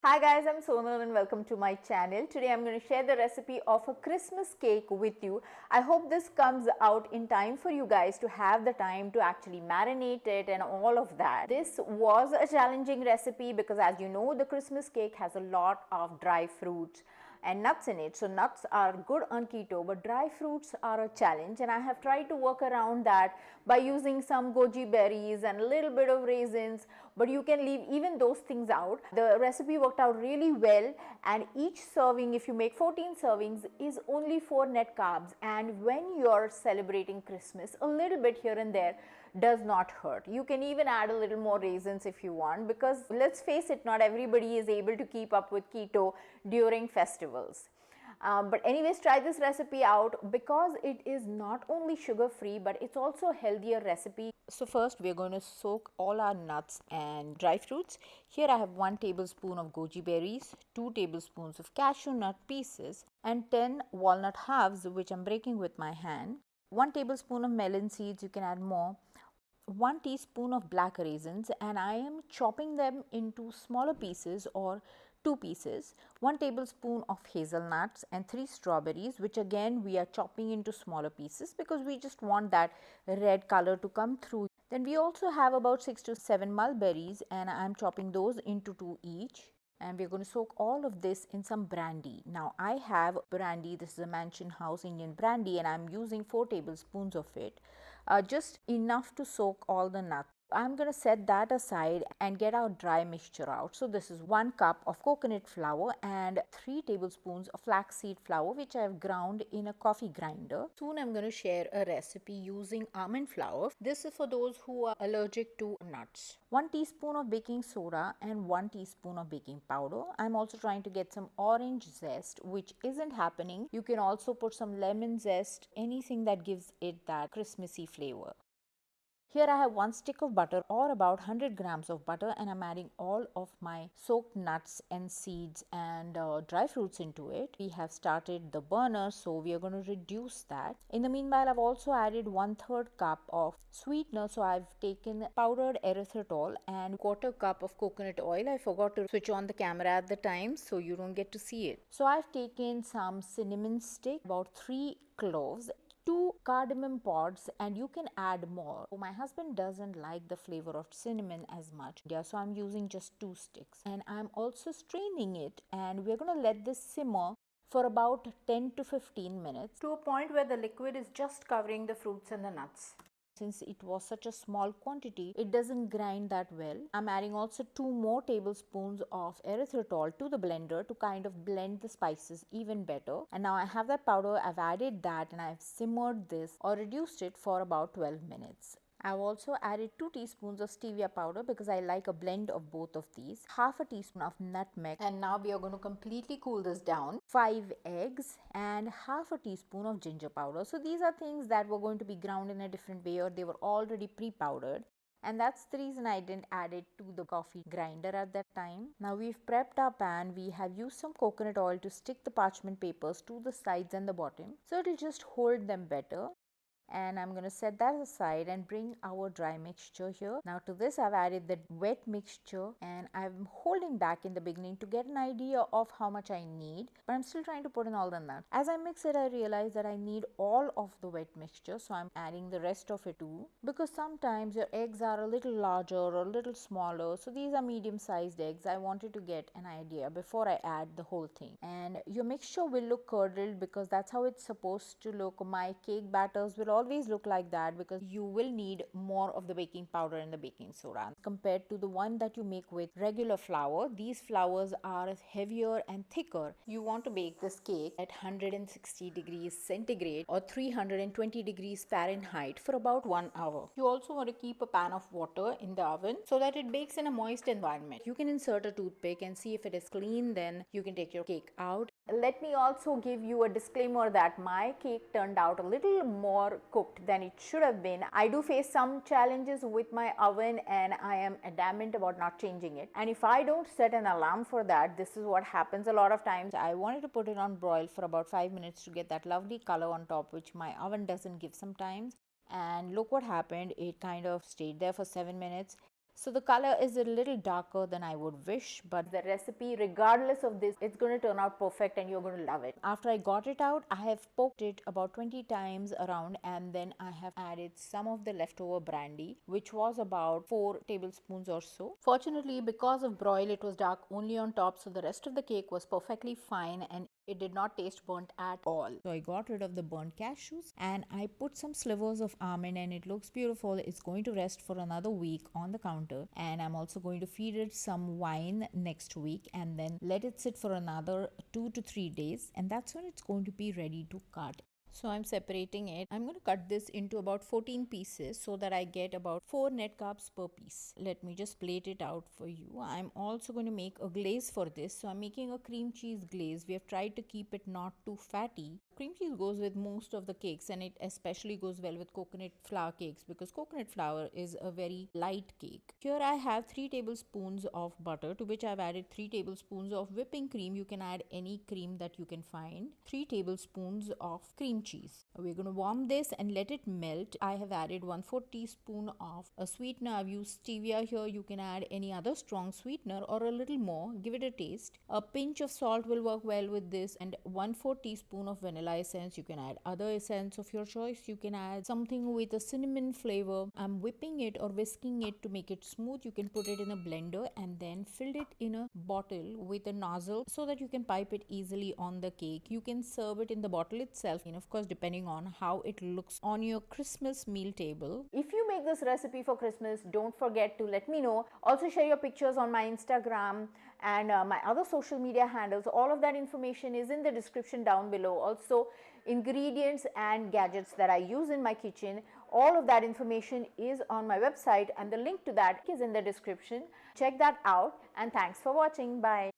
Hi guys, I'm Sonal and welcome to my channel. Today I'm going to share the recipe of a Christmas cake with you. I hope this comes out in time for you guys to have the time to actually marinate it and all of that. This was a challenging recipe because as you know, the Christmas cake has a lot of dry fruits and nuts in it. So nuts are good on keto, but dry fruits are a challenge, and I have tried to work around that by using some goji berries and a little bit of raisins, but you can leave even those things out. The recipe worked out really well, and each serving, if you make 14 servings, is only 4 net carbs. And when you're celebrating Christmas, a little bit here and there does not hurt. You can even add a little more raisins if you want, because let's face it, not everybody is able to keep up with keto during festivals. But anyways, try this recipe out because it is not only sugar free but it's also a healthier recipe. So first we're going to soak all our nuts and dry fruits. Here I have 1 tablespoon of goji berries, 2 tablespoons of cashew nut pieces, and 10 walnut halves which I'm breaking with my hand. 1 tablespoon of melon seeds, you can add more. 1 teaspoon of black raisins, and I am chopping them into smaller pieces or 2 pieces. 1 tablespoon of hazelnuts and 3 strawberries, which again we are chopping into smaller pieces because we just want that red color to come through. Then we also have about 6 to 7 mulberries, and I am chopping those into 2 each. And we're going to soak all of this in some brandy. Now I have brandy, this is a Mansion House Indian brandy, and I'm using 4 tablespoons of it, just enough to soak all the nuts. I'm going to set that aside and get our dry mixture out. So this is 1 cup of coconut flour and 3 tablespoons of flaxseed flour, which I have ground in a coffee grinder. Soon I'm going to share a recipe using almond flour. This is for those who are allergic to nuts. 1 teaspoon of baking soda and 1 teaspoon of baking powder. I'm also trying to get some orange zest, which isn't happening. You can also put some lemon zest, anything that gives it that Christmassy flavor. Here I have 1 stick of butter or about 100 grams of butter, and I'm adding all of my soaked nuts and seeds and dry fruits into it. We have started the burner, so we are going to reduce that. In the meanwhile, I've also added 1/3 cup of sweetener. So I've taken powdered erythritol and 1/4 cup of coconut oil. I forgot to switch on the camera at the time so you don't get to see it. So I've taken some cinnamon stick, about 3 cloves, 2 cardamom pods, and you can add more. So my husband doesn't like the flavor of cinnamon as much, yeah, so I'm using just 2 sticks, and I'm also straining it, and we're going to let this simmer for about 10 to 15 minutes to a point where the liquid is just covering the fruits and the nuts. Since it was such a small quantity, it doesn't grind that well. I'm adding also 2 more tablespoons of erythritol to the blender to kind of blend the spices even better. And now I have that powder, I've added that, and I've simmered this or reduced it for about 12 minutes. I've also added 2 teaspoons of stevia powder because I like a blend of both of these, half a teaspoon of nutmeg, and now we are going to completely cool this down, 5 eggs, and half a teaspoon of ginger powder. So these are things that were going to be ground in a different way, or they were already pre-powdered. And that's the reason I didn't add it to the coffee grinder at that time. Now we've prepped our pan. We have used some coconut oil to stick the parchment papers to the sides and the bottom, so it'll just hold them better. And I'm going to set that aside and bring our dry mixture here. Now to this I've added the wet mixture, and I'm holding back in the beginning to get an idea of how much I need, but I'm still trying to put in all the nuts. As I mix it, I realize that I need all of the wet mixture, so I'm adding the rest of it too, because sometimes your eggs are a little larger or a little smaller. So these are medium sized eggs. I wanted to get an idea before I add the whole thing. And your mixture will look curdled because that's how it's supposed to look. My cake batters will always look like that because you will need more of the baking powder and the baking soda compared to the one that you make with regular flour. These flours are heavier and thicker. You want to bake this cake at 160 degrees centigrade or 320 degrees Fahrenheit for about 1 hour. You also want to keep a pan of water in the oven so that it bakes in a moist environment. You can insert a toothpick and see if it is clean, then you can take your cake out. Let me also give you a disclaimer that my cake turned out a little more cooked than it should have been. I do face some challenges with my oven, and I am adamant about not changing it. And if I don't set an alarm for that, this is what happens a lot of times. I wanted to put it on broil for about 5 minutes to get that lovely color on top, which my oven doesn't give sometimes. And look what happened, it kind of stayed there for 7 minutes. So the color is a little darker than I would wish, but the recipe, regardless of this, it's going to turn out perfect and you're going to love it. After I got it out, I have poked it about 20 times around, and then I have added some of the leftover brandy, which was about 4 tablespoons or so. Fortunately, because of broil, it was dark only on top, so the rest of the cake was perfectly fine and it did not taste burnt at all. So I got rid of the burnt cashews and I put some slivers of almond, and it looks beautiful. It's going to rest for another week on the counter, and I'm also going to feed it some wine next week and then let it sit for another 2 to 3 days, and that's when it's going to be ready to cut. So I'm separating it. I'm going to cut this into about 14 pieces so that I get about 4 net carbs per piece. Let me just plate it out for you. I'm also going to make a glaze for this. So I'm making a cream cheese glaze. We have tried to keep it not too fatty. Cream cheese goes with most of the cakes, and it especially goes well with coconut flour cakes because coconut flour is a very light cake. Here I have 3 tablespoons of butter, to which I've added 3 tablespoons of whipping cream. You can add any cream that you can find. 3 tablespoons of cream cheese. We're going to warm this and let it melt. I have added 1/4 teaspoon of a sweetener. I've used stevia here. You can add any other strong sweetener or a little more. Give it a taste. A pinch of salt will work well with this, and 1/4 teaspoon of vanilla essence. You can add other essence of your choice. You can add something with a cinnamon flavor. I'm whipping it or whisking it to make it smooth. You can put it in a blender and then fill it in a bottle with a nozzle so that you can pipe it easily on the cake. You can serve it in the bottle itself, and of course depending on how it looks on your Christmas meal table. If you make this recipe for Christmas, don't forget to let me know. Also share your pictures on my Instagram and my other social media handles. All of that information is in the description down below. Also ingredients and gadgets that I use in my kitchen, all of that information is on my website, and the link to that is in the description. Check that out, and thanks for watching. Bye.